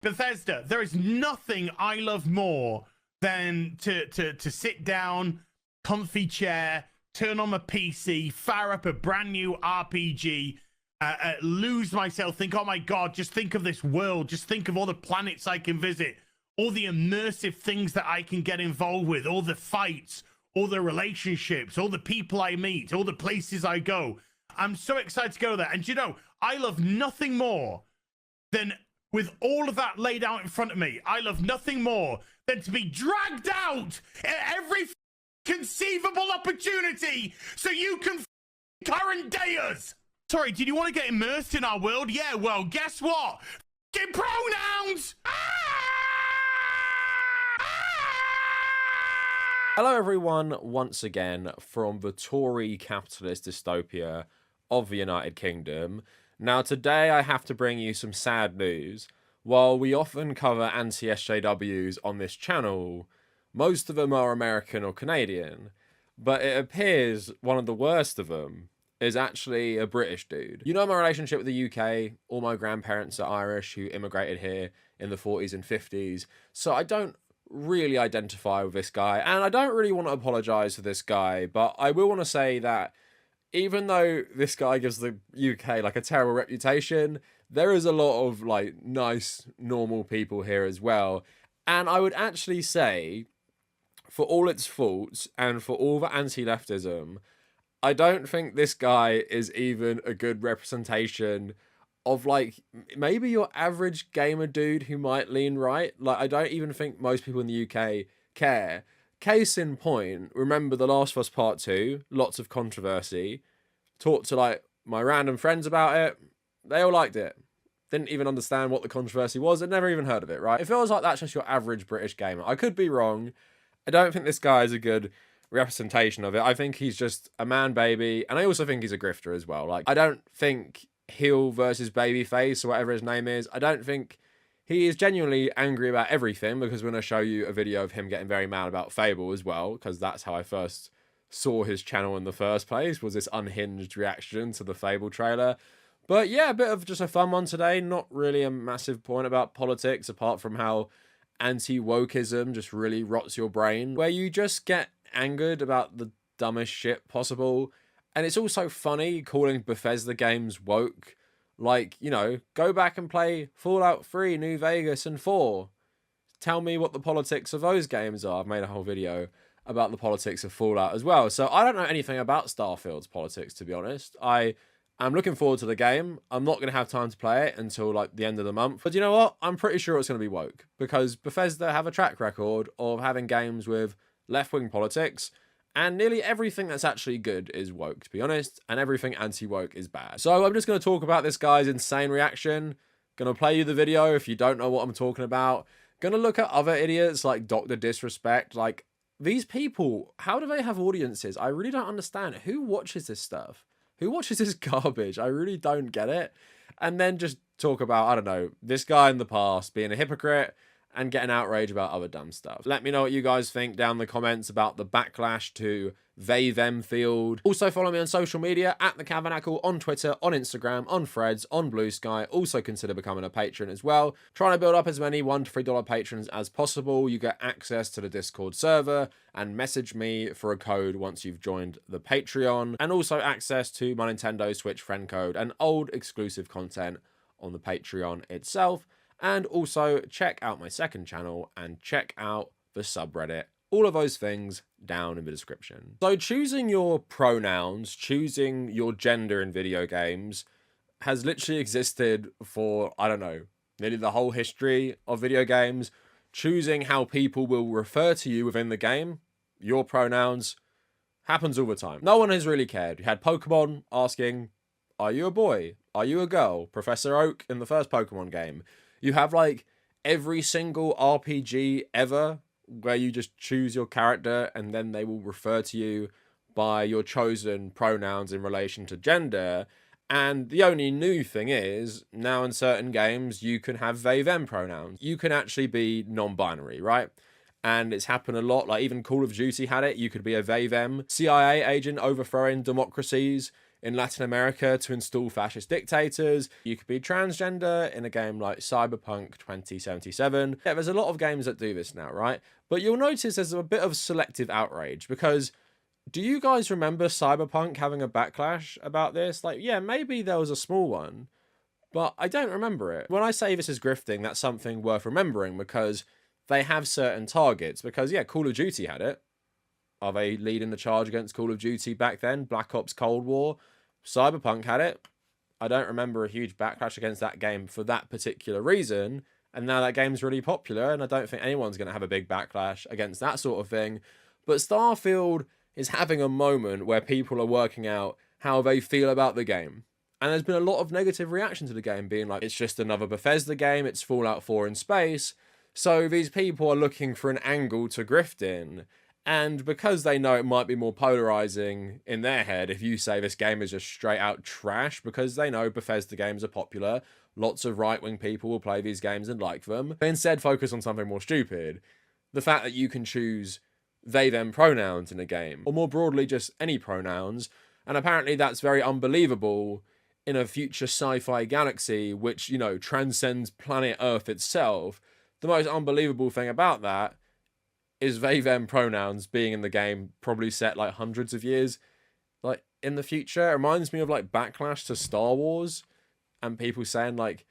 Bethesda, there is nothing I love more than to sit down, comfy chair, turn on my PC, fire up a brand new RPG, lose myself, think, oh my God, just think of this world, just think of all the planets I can visit, all the immersive things that I can get involved with, all the fights, all the relationships, all the people I meet, all the places I go. I'm so excited to go there. And you know, I love nothing more than, with all of that laid out in front of me, I love nothing more than to be dragged out at every conceivable opportunity so you can current day us. Sorry, did you want to get immersed in our world? Yeah, well, guess what? Get pronouns! Hello everyone, once again from the Tory capitalist dystopia of the United Kingdom. Now today I have to bring you some sad news. While we often cover anti-SJWs on this channel, most of them are American or Canadian, but it appears one of the worst of them is actually a British dude. You know my relationship with the UK, all my grandparents are Irish who immigrated here in the 40s and 50s, so I don't really identify with this guy, and I don't really want to apologize for this guy, but I will want to say that even though this guy gives the UK like a terrible reputation, there is a lot of like nice normal people here as well. And I would actually say, for all its faults and for all the anti-leftism, I don't think this guy is even a good representation of like maybe your average gamer dude who might lean right. Like I don't even think most people in the UK care. Case in point, remember The Last of Us Part 2, lots of controversy. Talked to like my random friends about it, they all liked it. Didn't even understand what the controversy was, I'd never even heard of it, right? It feels like that's just your average British gamer. I could be wrong. I don't think this guy is a good representation of it. I think he's just a man baby, and I also think he's a grifter as well. Like I don't think heel versus babyface or whatever his name is, I don't think he is genuinely angry about everything, because we're going to show you a video of him getting very mad about Fable as well, because that's how I first saw his channel in the first place, was this unhinged reaction to the Fable trailer. But yeah, a bit of just a fun one today, not really a massive point about politics, apart from how anti-wokeism just really rots your brain, where you just get angered about the dumbest shit possible. And it's also funny calling Bethesda games woke. Like, you know, go back and play Fallout 3, New Vegas, and 4. Tell me what the politics of those games are. I've made a whole video about the politics of Fallout as well. So I don't know anything about Starfield's politics, to be honest. I am looking forward to the game. I'm not going to have time to play it until like the end of the month. But you know what? I'm pretty sure it's going to be woke, because Bethesda have a track record of having games with left-wing politics. And nearly everything that's actually good is woke, to be honest, and everything anti-woke is bad. So I'm just going to talk about this guy's insane reaction. Going to play you the video if you don't know what I'm talking about. Going to look at other idiots like Dr. Disrespect. Like, these people, how do they have audiences? I really don't understand. Who watches this stuff? Who watches this garbage? I really don't get it. And then just talk about, I don't know, this guy in the past being a hypocrite and getting outraged about other dumb stuff. Let me know what you guys think down in the comments about the backlash to they them field. Also follow me on social media at the Kavernacle, on Twitter, on Instagram, on Threads, on Blue Sky. Also consider becoming a patron as well. Trying to build up as many $1 to $3 patrons as possible. You get access to the Discord server and message me for a code once you've joined the Patreon, and also access to my Nintendo Switch friend code and old exclusive content on the Patreon itself. And also check out my second channel and check out the subreddit. All of those things down in the description. So choosing your pronouns, choosing your gender in video games has literally existed for, I don't know, nearly the whole history of video games. Choosing how people will refer to you within the game, your pronouns, happens all the time. No one has really cared. You had Pokemon asking, are you a boy? Are you a girl? Professor Oak in the first Pokemon game. You have like every single RPG ever where you just choose your character and then they will refer to you by your chosen pronouns in relation to gender. And the only new thing is, now in certain games, you can have they, them pronouns. You can actually be non-binary, right? And it's happened a lot, like even Call of Duty had it. You could be a they, them CIA agent overthrowing democracies. in Latin America to install fascist dictators. You could be transgender in a game like Cyberpunk 2077. Yeah, there's a lot of games that do this now, right? But you'll notice there's a bit of selective outrage, because do you guys remember Cyberpunk having a backlash about this? Like, yeah, maybe there was a small one, but I don't remember it. When I say this is grifting, that's something worth remembering, because they have certain targets. Because, yeah, Call of Duty had it. Are they leading the charge against Call of Duty back then? Black Ops Cold War. Cyberpunk had it. I don't remember a huge backlash against that game for that particular reason. And now that game's really popular, and I don't think anyone's going to have a big backlash against that sort of thing. But Starfield is having a moment where people are working out how they feel about the game. And there's been a lot of negative reaction to the game, being like, it's just another Bethesda game, it's Fallout 4 in space. So these people are looking for an angle to grift in. And because they know it might be more polarizing in their head if you say this game is just straight out trash, because they know Bethesda games are popular, lots of right-wing people will play these games and like them, they instead focus on something more stupid. The fact that you can choose they, them pronouns in a game, or more broadly, just any pronouns. And apparently that's very unbelievable in a future sci-fi galaxy which, you know, transcends planet Earth itself. The most unbelievable thing about that is they, them pronouns being in the game probably set like hundreds of years like in the future. It reminds me of like backlash to Star Wars and people saying like,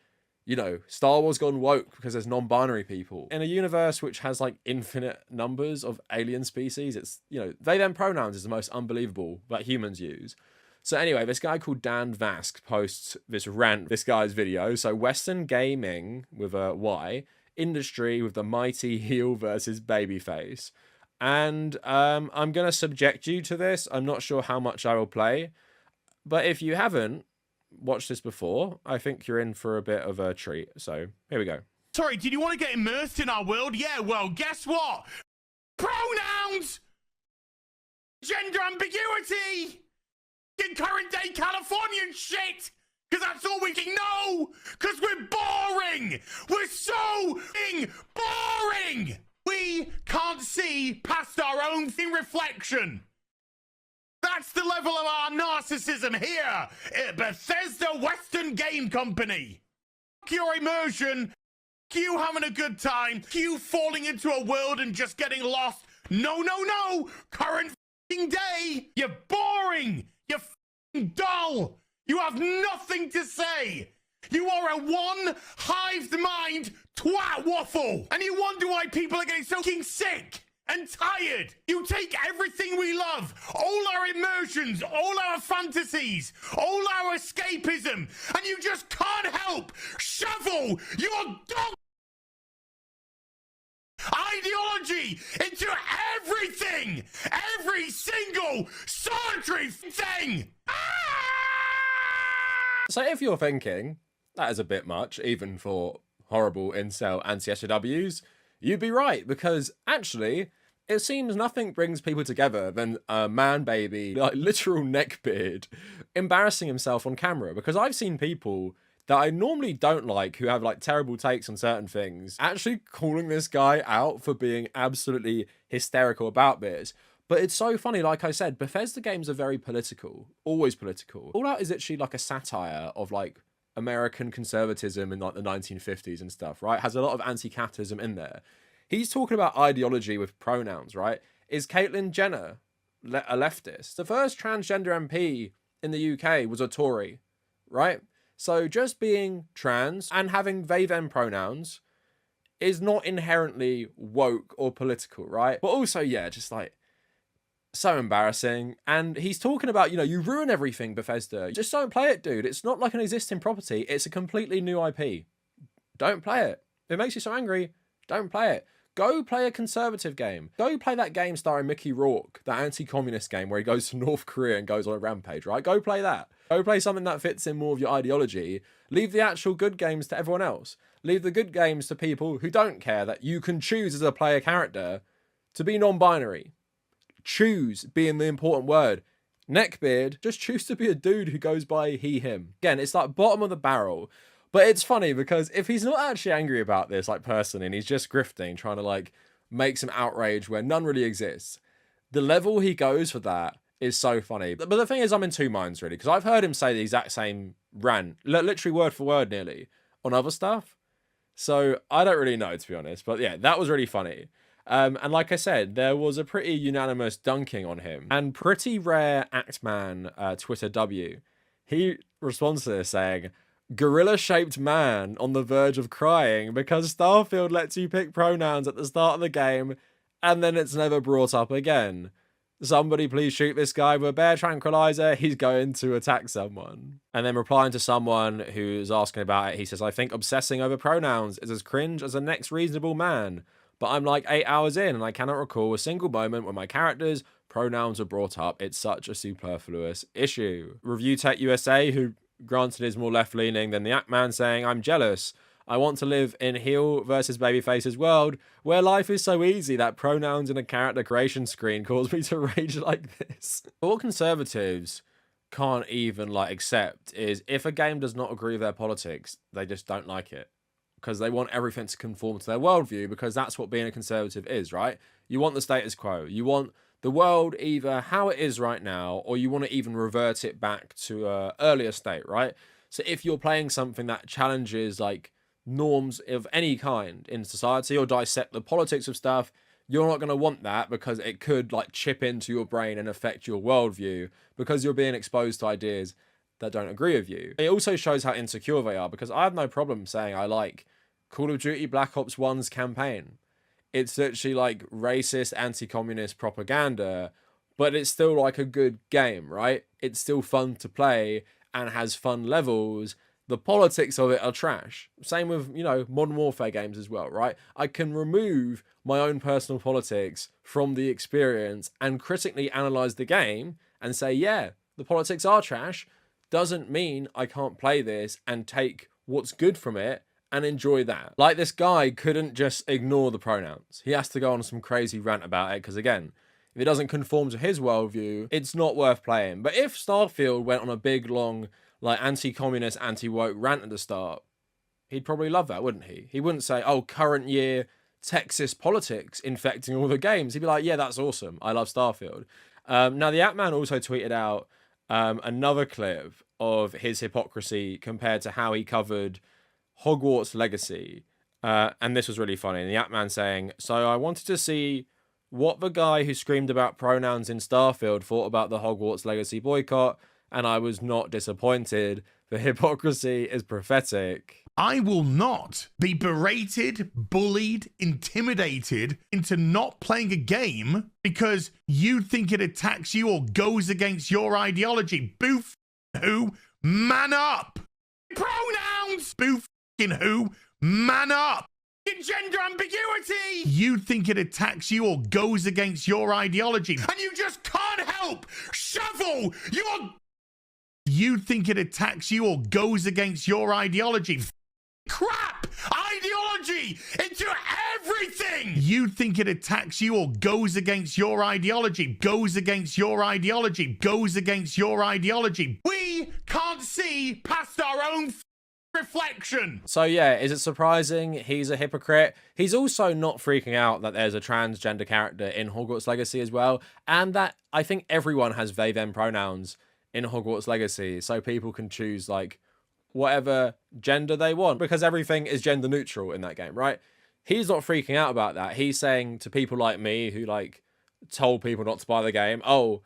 you know, Star Wars gone woke because there's non-binary people. In a universe which has like infinite numbers of alien species, it's, you know, they, them pronouns is the most unbelievable that humans use. So anyway, this guy called Dan Vask posts this rant, this guy's video. So Western gaming with a Y, industry with the mighty heel versus babyface. And I'm going to subject you to this. I'm not sure how much I will play. But if you haven't watched this before, I think you're in for a bit of a treat. So here we go. Sorry, did you want to get immersed in our world? Yeah, well, guess what? Pronouns! Gender ambiguity! In current day Californian shit! Because that's all we can know! Because we're boring! We're so boring! We can't see past our own reflection. That's the level of our narcissism here at Bethesda Western Game Company. Fuck your immersion. Fuck you having a good time. Fuck you falling into a world and just getting lost. No, no, no! Current day! You're boring! You're dull! You have nothing to say! You are a one-hived mind twat waffle! And you wonder why people are getting so fucking sick and tired! You take everything we love, all our immersions, all our fantasies, all our escapism, and you just can't help shovel your dog ideology into everything! Every single solitary thing! So if you're thinking, that is a bit much, even for horrible incel anti-SJWs, you'd be right, because actually, it seems nothing brings people together than a man baby, like literal neckbeard, embarrassing himself on camera. Because I've seen people that I normally don't like, who have like terrible takes on certain things, actually calling this guy out for being absolutely hysterical about this. But it's so funny, like I said, Bethesda games are very political, always political. Fallout is actually like a satire of like American conservatism in like the 1950s and stuff, right? Has a lot of anti-capitalism in there. He's talking about ideology with pronouns, right? Is Caitlyn Jenner a leftist? The first transgender MP in the UK was a Tory, right? So just being trans and having they, them pronouns is not inherently woke or political, right? But also, yeah, just like, so embarrassing. And he's talking about, you know, you ruin everything, Bethesda. Just don't play it, dude. It's not like an existing property. It's a completely new IP. Don't play it. If it makes you so angry, don't play it. Go play a conservative game. Go play that game starring Mickey Rourke, that anti-communist game where he goes to North Korea and goes on a rampage, right? Go play that. Go play something that fits in more of your ideology. Leave the actual good games to everyone else. Leave the good games to people who don't care that you can choose as a player character to be non-binary. Choose being the important word. Neckbeard, just choose to be a dude who goes by he, him. Again, it's like bottom of the barrel. But it's funny because if he's not actually angry about this, like personally, and he's just grifting, trying to like make some outrage where none really exists, the level he goes for that is so funny. But the thing is, I'm in two minds, really, because I've heard him say the exact same rant, literally word for word nearly, on other stuff. So I don't really know, to be honest. But yeah, that was really funny. And like I said, there was a pretty unanimous dunking on him. And pretty rare Actman, Twitter W, he responds to this saying, gorilla-shaped man on the verge of crying because Starfield lets you pick pronouns at the start of the game and then it's never brought up again. Somebody please shoot this guy with a bear tranquilizer. He's going to attack someone. And then replying to someone who's asking about it, he says, I think obsessing over pronouns is as cringe as the next reasonable man. But I'm like 8 hours in and I cannot recall a single moment when my character's pronouns were brought up. It's such a superfluous issue. Review Tech USA, who granted is more left-leaning than the Actman, saying, I'm jealous. I want to live in heel versus babyface's world where life is so easy that pronouns in a character creation screen cause me to rage like this. What conservatives can't even accept is if a game does not agree with their politics, they just don't like it because they want everything to conform to their worldview, because that's what being a conservative is, right? You want the status quo. You want the world either how it is right now, or you want to even revert it back to an earlier state, right? So if you're playing something that challenges norms of any kind in society or dissect the politics of stuff, you're not going to want that because it could chip into your brain and affect your worldview because you're being exposed to ideas that don't agree with you. It also shows how insecure they are, because I have no problem saying I like Call of Duty Black Ops 1's campaign. It's literally racist, anti-communist propaganda, but it's still a good game, right? It's still fun to play and has fun levels. The politics of it are trash. Same with, Modern Warfare games as well, right? I can remove my own personal politics from the experience and critically analyze the game and say, yeah, the politics are trash. Doesn't mean I can't play this and take what's good from it and enjoy that. This guy couldn't just ignore the pronouns. He has to go on some crazy rant about it because, again, if it doesn't conform to his worldview, it's not worth playing. But if Starfield went on a big, long, anti-communist, anti-woke rant at the start, he'd probably love that, wouldn't he? He wouldn't say, oh, current year Texas politics infecting all the games. He'd be like, yeah, that's awesome. I love Starfield. Now, the Atman also tweeted out another clip of his hypocrisy compared to how he covered Hogwarts Legacy. And this was really funny. And the Atman saying, so I wanted to see what the guy who screamed about pronouns in Starfield thought about the Hogwarts Legacy boycott, and I was not disappointed. The hypocrisy is prophetic. I will not be berated, bullied, intimidated into not playing a game because you think it attacks you or goes against your ideology. Boof who? Man up! Pronouns! Boof who? Man up! Gender ambiguity! You think it attacks you or goes against your ideology, and you just can't help shovel your... You think it attacks you or goes against your ideology. Crap! Ideology into everything! You think it attacks you or goes against your ideology. Goes against your ideology. Goes against your ideology. We can't see past our own reflection. So yeah, is it surprising he's a hypocrite? He's also not freaking out that there's a transgender character in Hogwarts Legacy as well, and that I think everyone has they them pronouns in Hogwarts Legacy, so people can choose whatever gender they want, because everything is gender neutral in that game, right? He's not freaking out about that. He's saying to people like me who told people not to buy the game, oh,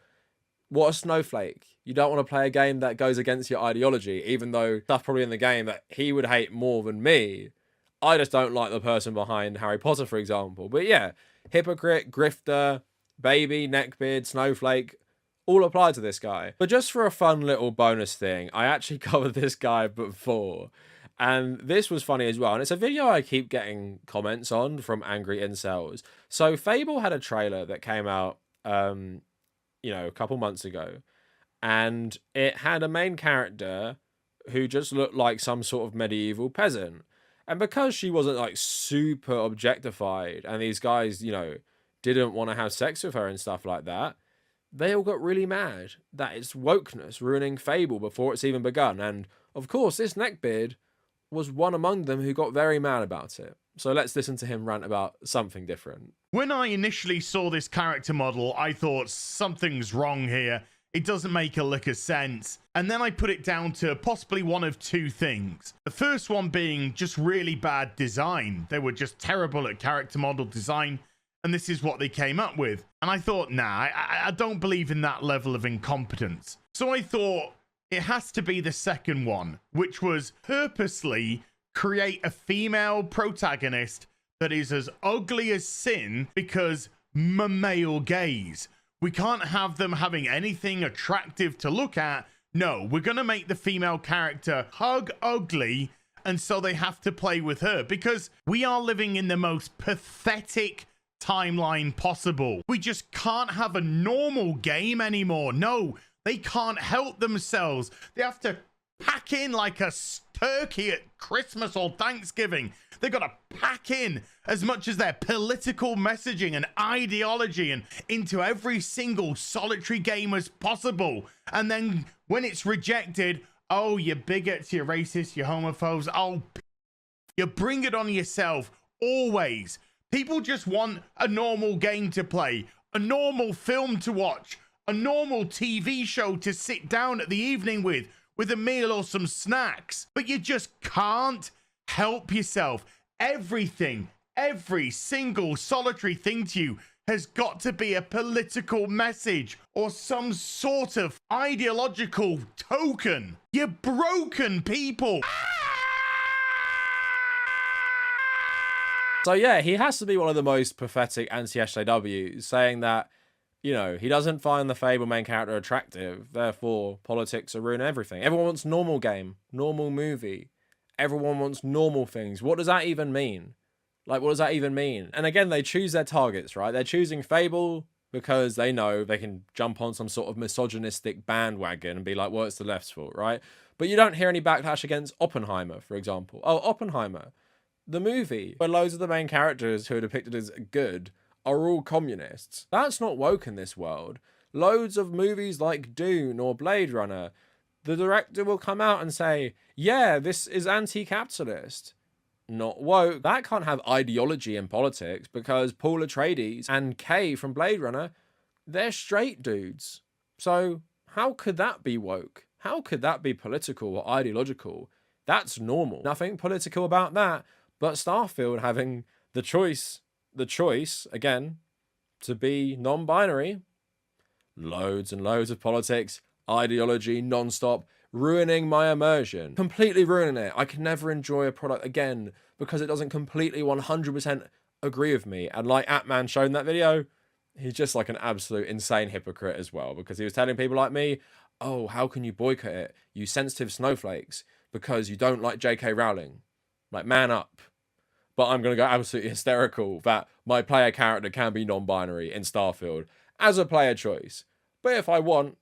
what a snowflake. You don't want to play a game that goes against your ideology, even though stuff probably in the game that he would hate more than me. I just don't like the person behind Harry Potter, for example. But yeah, hypocrite, grifter, baby, neckbeard, snowflake, all apply to this guy. But just for a fun little bonus thing, I actually covered this guy before, and this was funny as well. And it's a video I keep getting comments on from angry incels. So Fable had a trailer that came out, a couple months ago, and it had a main character who just looked like some sort of medieval peasant. And because she wasn't super objectified, and these guys, didn't want to have sex with her and stuff like that, they all got really mad that it's wokeness ruining Fable before it's even begun. And of course, this neckbeard was one among them who got very mad about it. So let's listen to him rant about something different. When I initially saw this character model, I thought something's wrong here. It doesn't make a lick of sense. And then I put it down to possibly one of two things. The first one being just really bad design. They were just terrible at character model design. And this is what they came up with. And I thought, nah, I don't believe in that level of incompetence. So I thought it has to be the second one, which was purposely create a female protagonist that is as ugly as sin because male gaze. We can't have them having anything attractive to look at. No, we're going to make the female character hug ugly, and so they have to play with her because we are living in the most pathetic timeline possible. We just can't have a normal game anymore. No, they can't help themselves. They have to pack in like a turkey at Christmas or Thanksgiving. They've got to pack in as much as their political messaging and ideology and into every single solitary game as possible. And then when it's rejected, oh, you bigots, you racists, you homophobes, oh, you bring it on yourself always. People just want a normal game to play, a normal film to watch, a normal TV show to sit down at the evening with a meal or some snacks. But you just can't help yourself. Everything, every single solitary thing to you has got to be a political message or some sort of ideological token. You're broken people. So yeah, he has to be one of the most pathetic anti-SJWs, saying that, you know, he doesn't find the Fable main character attractive, therefore politics are ruining everything. Everyone wants normal game, normal movie. Everyone wants normal things. What does that even mean? Like, what does that even mean? And again, they choose their targets, right? They're choosing Fable because they know they can jump on some sort of misogynistic bandwagon and be like, well, it's the left's fault, right? But you don't hear any backlash against Oppenheimer, for example. Oh, Oppenheimer, the movie, where loads of the main characters who are depicted as good are all communists. That's not woke in this world. Loads of movies like Dune or Blade Runner, the director will come out and say, yeah, this is anti-capitalist. Not woke. That can't have ideology in politics because Paul Atreides and Kay from Blade Runner, they're straight dudes. So how could that be woke? How could that be political or ideological? That's normal. Nothing political about that, but Starfield having the choice, again, to be non-binary. Loads and loads of politics, ideology, non-stop, ruining my immersion. Completely ruining it. I can never enjoy a product again because it doesn't completely 100% agree with me. And like Atman showed in that video, he's just like an absolute insane hypocrite as well, because he was telling people like me, oh, how can you boycott it, you sensitive snowflakes, because you don't like J.K. Rowling. Like, man up. But I'm going to go absolutely hysterical that my player character can be non-binary in Starfield as a player choice. But if I want,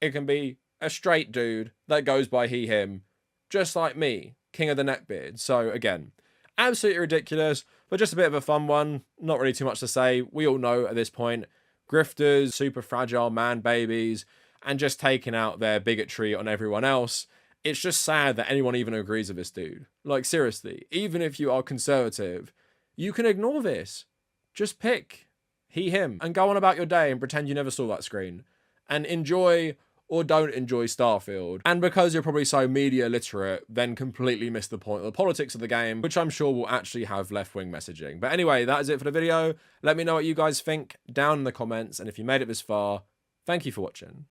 it can be a straight dude that goes by he, him, just like me, King of the Neckbeard. So again, absolutely ridiculous, but just a bit of a fun one. Not really too much to say. We all know at this point, grifters, super fragile man babies, and just taking out their bigotry on everyone else. It's just sad that anyone even agrees with this dude. Like, seriously, even if you are conservative, you can ignore this. Just pick he, him, and go on about your day and pretend you never saw that screen. And enjoy or don't enjoy Starfield. And because you're probably so media literate, then completely miss the point of the politics of the game, which I'm sure will actually have left-wing messaging. But anyway, that is it for the video. Let me know what you guys think down in the comments. And if you made it this far, thank you for watching.